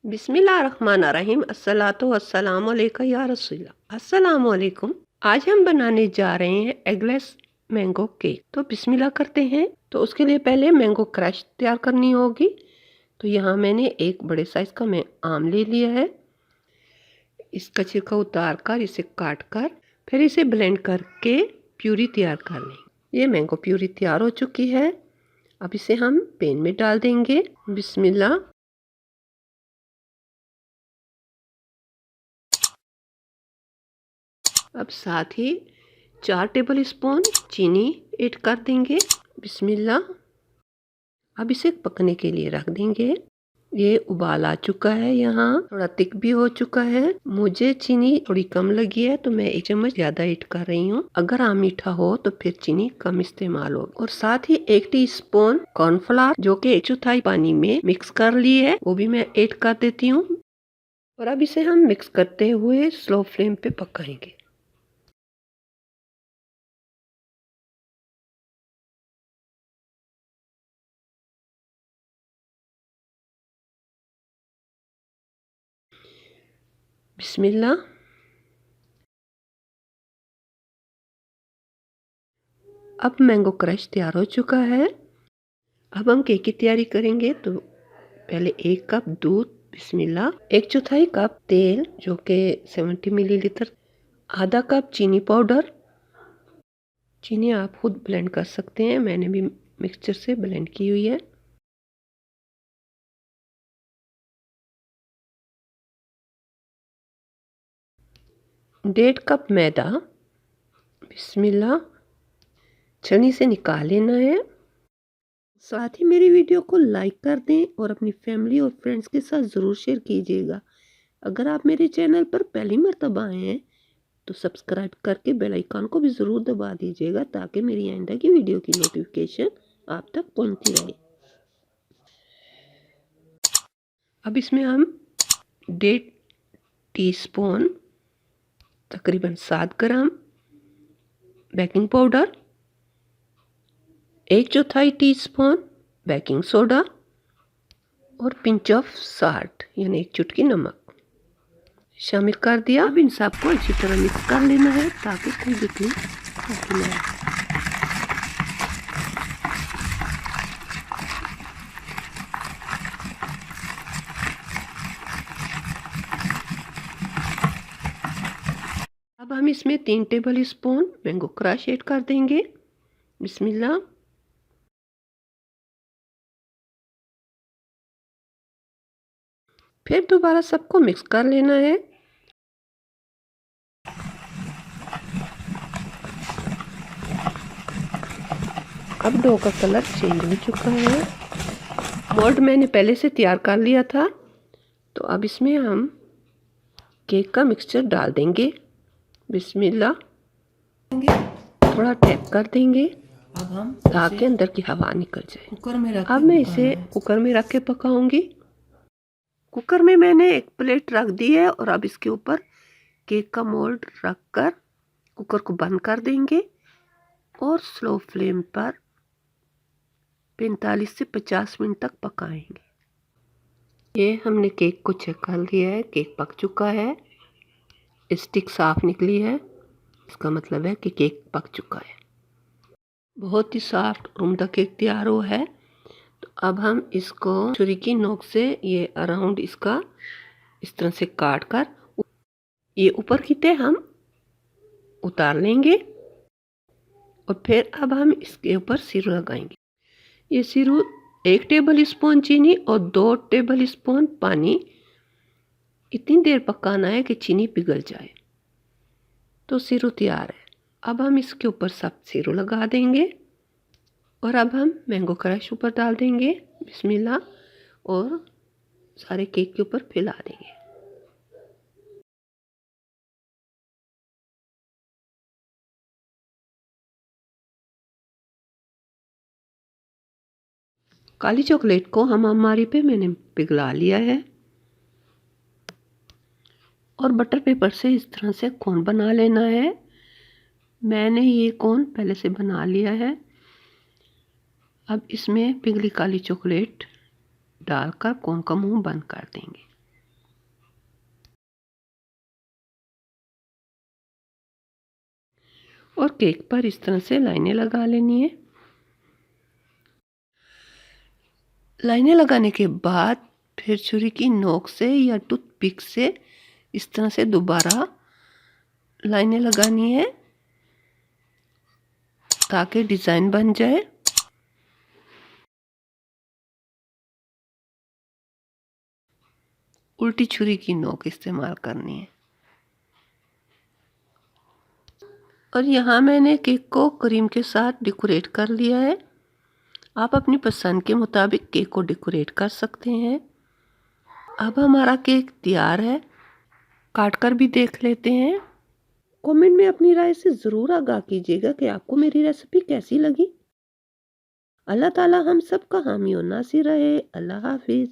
बिस्मिल्लाहिर्रहमानिर्रहीम। अस्सलातु वस्सलामु अलैका या रसूलल्लाह। अस्सलामु अलैकुम। आज हम बनाने जा रहे हैं एगलेस मैंगो केक। तो बिस्मिल्लाह करते हैं। तो उसके लिए पहले मैंगो क्रश तैयार करनी होगी। तो यहाँ मैंने एक बड़े साइज का मैं आम ले लिया है। इसका छिलका उतार कर इसे काट कर फिर इसे ब्लेंड करके प्यूरी तैयार कर लें। ये मैंगो प्यूरी तैयार हो चुकी है। अब इसे हम पैन में डाल देंगे। बिस्मिल्लाह। अब साथ ही 4 टेबल स्पून चीनी ऐड कर देंगे। बिस्मिल्लाह। अब इसे पकने के लिए रख देंगे। ये उबाल आ चुका है, यहाँ थोड़ा थिक भी हो चुका है। मुझे चीनी थोड़ी कम लगी है तो मैं 1 चम्मच ज्यादा ऐड कर रही हूँ। अगर आम मीठा हो तो फिर चीनी कम इस्तेमाल हो। और साथ ही 1 टीस्पून कॉर्नफ्लावर जो कि 1/4 पानी में मिक्स कर ली है वो भी मैं ऐड कर देती हूँ। और अब इसे हम मिक्स करते हुए स्लो फ्लेम पे पकाएंगे। बिस्मिल्लाह। अब मैंगो क्रश तैयार हो चुका है। अब हम केक की तैयारी करेंगे। तो पहले 1 कप दूध, बिस्मिल्लाह, 1/4 कप तेल जो कि 70 मिलीलीटर, आधा कप चीनी पाउडर। चीनी आप खुद ब्लेंड कर सकते हैं, मैंने भी मिक्सचर से ब्लेंड की हुई है। डेढ़ कप मैदा, बिस्मिल्लाह, छन्नी से निकाल लेना है। साथ ही मेरी वीडियो को लाइक कर दें और अपनी फैमिली और फ्रेंड्स के साथ ज़रूर शेयर कीजिएगा। अगर आप मेरे चैनल पर पहली मर्तबा आए हैं तो सब्सक्राइब करके बेल आइकन को भी ज़रूर दबा दीजिएगा ताकि मेरी आइंदा की वीडियो की नोटिफिकेशन आप तक पहुंचती रहे। अब इसमें हम 1.5 टीस्पून तकरीबन 7 gram baking powder, 1/4 teaspoon baking soda और पिंच ऑफ साल्ट यानी 1 चुटकी नमक शामिल कर दिया। अब इन सबको अच्छी तरह मिक्स कर लेना है ताकि कोई बिखरी ना आए। अब हम इसमें 3 table spoon mango crush add कर देंगे। बिस्मिल्लाह। फिर दोबारा सबको मिक्स कर लेना है। अब डो का कलर चेंज हो चुका है। मोल्ड मैंने पहले से तैयार कर लिया था। तो अब इसमें हम केक का मिक्सचर डाल देंगे। बिस्मिल्लाह। थोड़ा टैप कर देंगे अब हम ताकि अंदर की हवा निकल जाए। कुकर में रख अब मैं इसे कुकर में रख के पकाऊंगी। कुकर में मैंने एक प्लेट रख दी है और अब इसके ऊपर केक का मोल्ड रख कर कुकर को बंद कर देंगे और स्लो फ्लेम पर 45 से 50 मिनट तक पकाएंगे। ये हमने केक को चेक कर लिया है, केक पक चुका है, स्टिक साफ निकली है, इसका मतलब है कि केक पक चुका है। बहुत ही सॉफ्ट उम्दा केक तैयार हुआ है। तो अब हम इसको छुरी की नोक से ये अराउंड इसका इस तरह से काट कर ये ऊपर की तह हम उतार लेंगे और फिर अब हम इसके ऊपर सिरु लगाएंगे। ये सिरु 1 टेबल स्पून चीनी और 2 टेबल स्पून पानी इतनी देर पकाना है कि चीनी पिघल जाए। तो सिरु तैयार है। अब हम इसके ऊपर सब सिरु लगा देंगे और अब हम मैंगो क्रश ऊपर डाल देंगे। बिस्मिल्लाह। और सारे केक के ऊपर फैला देंगे। काली चॉकलेट को हम अलमारी पे मैंने पिघला लिया है और बटर पेपर से इस तरह से कोन बना लेना है। मैंने ये कोन पहले से बना लिया है। अब इसमें पिघली काली चॉकलेट डालकर कोन का मुंह बंद कर देंगे। और केक पर इस तरह से लाइनें लगा लेनी है। लाइनें लगाने के बाद फिर छुरी की नोक से या टूथपिक से इस तरह से दोबारा लाइनें लगानी है ताकि डिज़ाइन बन जाए। उल्टी छुरी की नोक इस्तेमाल करनी है। और यहाँ मैंने केक को क्रीम के साथ डेकोरेट कर लिया है। आप अपनी पसंद के मुताबिक केक को डेकोरेट कर सकते हैं। अब हमारा केक तैयार है, काट कर भी देख लेते हैं। कमेंट में अपनी राय से ज़रूर आगाह कीजिएगा कि आपको मेरी रेसिपी कैसी लगी। अल्लाह ताला हम सब का हामी और नासिर रहे। अल्लाह हाफिज़।